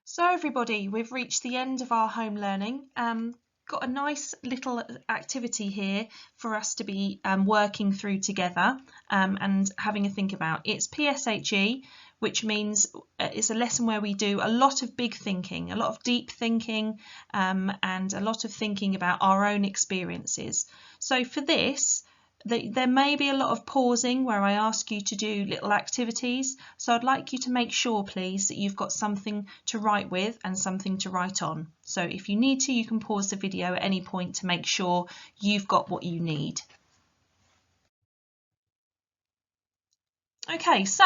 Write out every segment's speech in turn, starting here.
So everybody, we've reached the end of our home learning. Got a nice little activity here for us to be working through together and having a think about. It's PSHE, which means it's a lesson where we do a lot of big thinking, a lot of deep thinking and a lot of thinking about our own experiences. So for this, there may be a lot of pausing where I ask you to do little activities, so I'd like you to make sure please that you've got something to write with and something to write on. So if you need to, you can pause the video at any point to make sure you've got what you need. Okay, so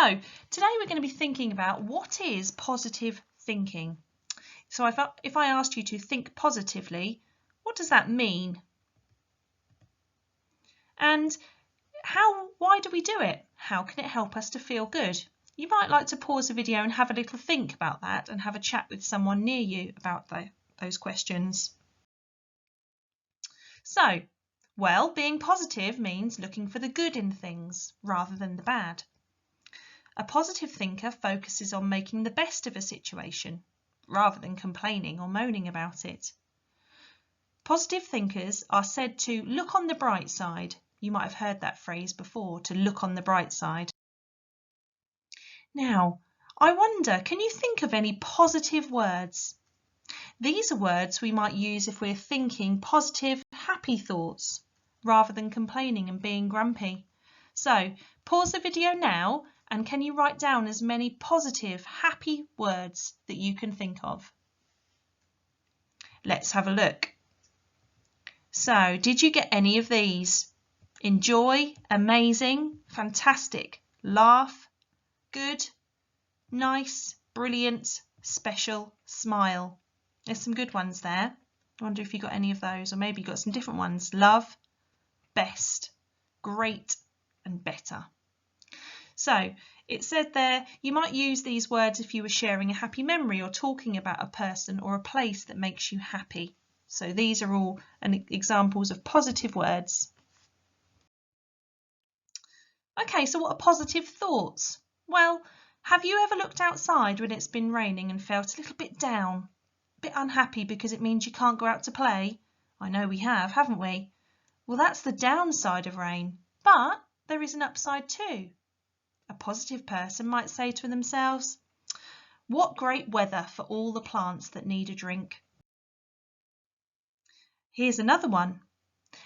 today we're going to be thinking about what is positive thinking. So if I asked you to think positively, what does that mean? And why do we do it? How can it help us to feel good? You might like to pause the video and have a little think about that and have a chat with someone near you about those questions. So, well, being positive means looking for the good in things rather than the bad. A positive thinker focuses on making the best of a situation rather than complaining or moaning about it. Positive thinkers are said to look on the bright side. You might have heard that phrase before, to look on the bright side. Now, I wonder, can you think of any positive words? These are words we might use if we're thinking positive, happy thoughts, rather than complaining and being grumpy. So, pause the video now and can you write down as many positive, happy words that you can think of? Let's have a look. So, did you get any of these? Enjoy, amazing, fantastic, laugh, good, nice, brilliant, special, smile. There's some good ones there. I wonder if you got any of those, or maybe you got some different ones. Love, best, great, and better. So it said there, you might use these words if you were sharing a happy memory or talking about a person or a place that makes you happy. So these are all examples of positive words. Okay, so what are positive thoughts? Well, have you ever looked outside when it's been raining and felt a little bit down, a bit unhappy because it means you can't go out to play? I know we have, haven't we? Well, that's the downside of rain, but there is an upside too. A positive person might say to themselves, what great weather for all the plants that need a drink. Here's another one.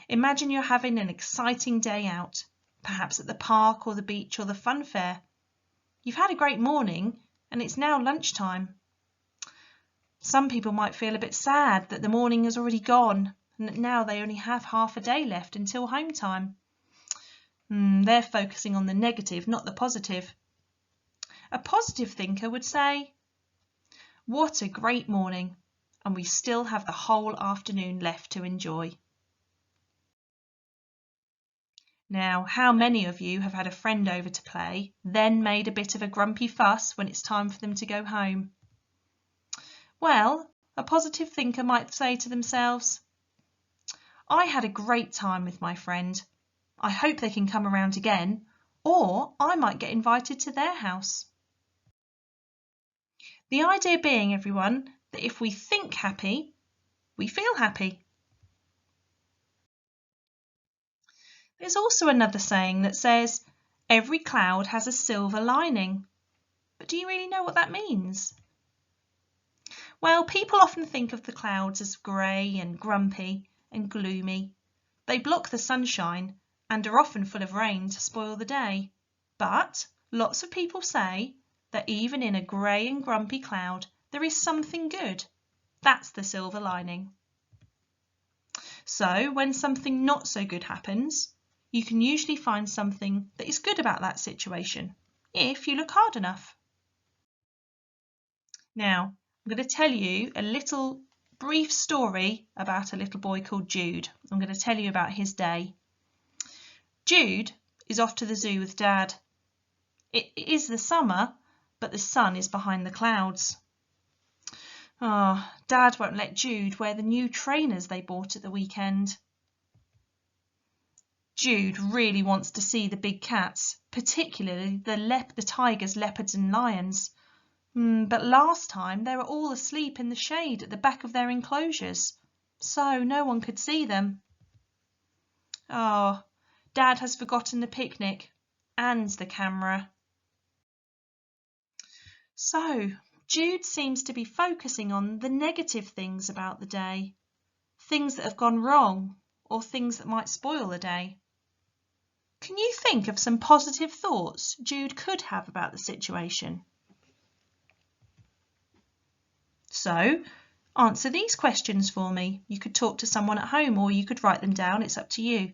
Imagine you're having an exciting day out, perhaps at the park or the beach or the fun fair. You've had a great morning and it's now lunchtime. Some people might feel a bit sad that the morning has already gone and that now they only have half a day left until home time. They're focusing on the negative, not the positive. A positive thinker would say, what a great morning, and we still have the whole afternoon left to enjoy. Now, how many of you have had a friend over to play, then made a bit of a grumpy fuss when it's time for them to go home? Well, a positive thinker might say to themselves, I had a great time with my friend. I hope they can come around again, or I might get invited to their house. The idea being, everyone, that if we think happy, we feel happy. There's also another saying that says, every cloud has a silver lining. But do you really know what that means? Well, people often think of the clouds as grey and grumpy and gloomy. They block the sunshine and are often full of rain to spoil the day. But lots of people say that even in a grey and grumpy cloud, there is something good. That's the silver lining. So when something not so good happens, you can usually find something that is good about that situation, if you look hard enough. Now, I'm going to tell you a little brief story about a little boy called Jude. I'm going to tell you about his day. Jude is off to the zoo with Dad. It is the summer, but the sun is behind the clouds. Dad won't let Jude wear the new trainers they bought at the weekend. Jude really wants to see the big cats, particularly the tigers, leopards and lions, But last time they were all asleep in the shade at the back of their enclosures, so no one could see them. Oh, Dad has forgotten the picnic and the camera. So, Jude seems to be focusing on the negative things about the day, things that have gone wrong or things that might spoil the day. Can you think of some positive thoughts Jude could have about the situation? So, answer these questions for me. You could talk to someone at home or you could write them down, it's up to you.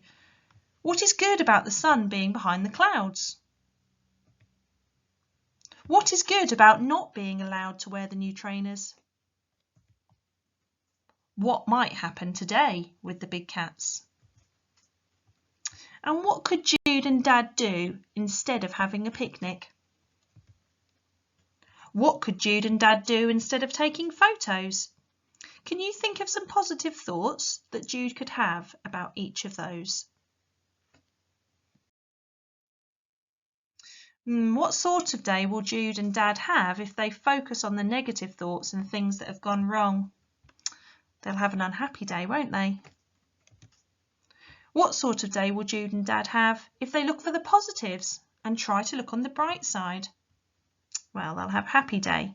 What is good about the sun being behind the clouds? What is good about not being allowed to wear the new trainers? What might happen today with the big cats? And what could Jude and Dad do instead of having a picnic? What could Jude and Dad do instead of taking photos? Can you think of some positive thoughts that Jude could have about each of those? What sort of day will Jude and Dad have if they focus on the negative thoughts and things that have gone wrong? They'll have an unhappy day, won't they? What sort of day will Jude and Dad have if they look for the positives and try to look on the bright side? Well, they'll have a happy day.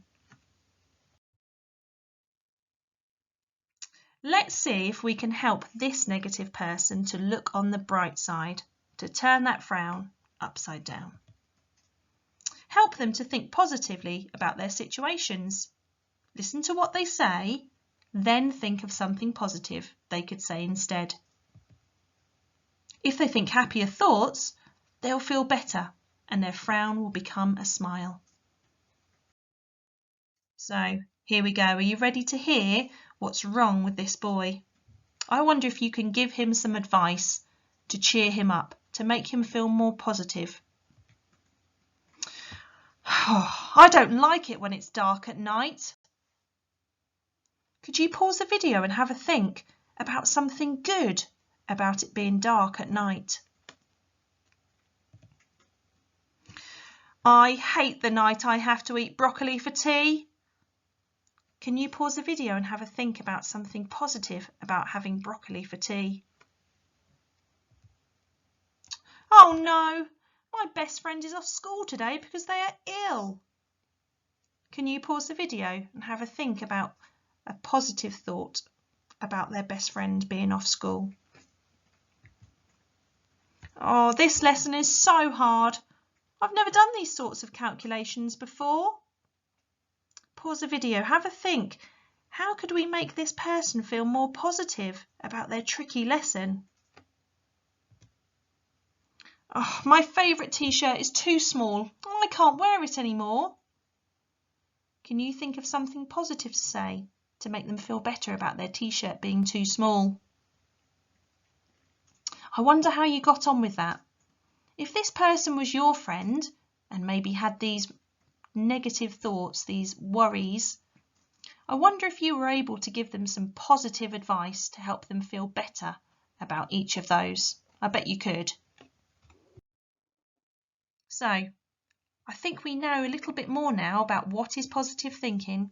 Let's see if we can help this negative person to look on the bright side, to turn that frown upside down. Help them to think positively about their situations. Listen to what they say, then think of something positive they could say instead. If they think happier thoughts, they'll feel better and their frown will become a smile. So here we go. Are you ready to hear what's wrong with this boy? I wonder if you can give him some advice to cheer him up, to make him feel more positive. Oh, I don't like it when it's dark at night. Could you pause the video and have a think about something good about it being dark at night? I hate the night I have to eat broccoli for tea. Can you pause the video and have a think about something positive about having broccoli for tea? Oh no, my best friend is off school today because they are ill. Can you pause the video and have a think about a positive thought about their best friend being off school? Oh, this lesson is so hard. I've never done these sorts of calculations before. Pause the video, have a think. How could we make this person feel more positive about their tricky lesson? Oh, my favourite t-shirt is too small. Oh, I can't wear it anymore. Can you think of something positive to say to make them feel better about their t-shirt being too small? I wonder how you got on with that. If this person was your friend and maybe had these negative thoughts, these worries, I wonder if you were able to give them some positive advice to help them feel better about each of those. I bet you could. So, I think we know a little bit more now about what is positive thinking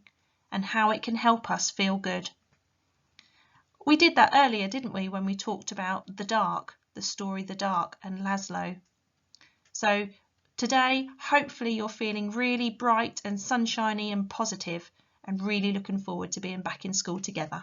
and how it can help us feel good. We did that earlier, didn't we, when we talked about the dark, the story The Dark and Laszlo. So today, hopefully you're feeling really bright and sunshiny and positive and really looking forward to being back in school together.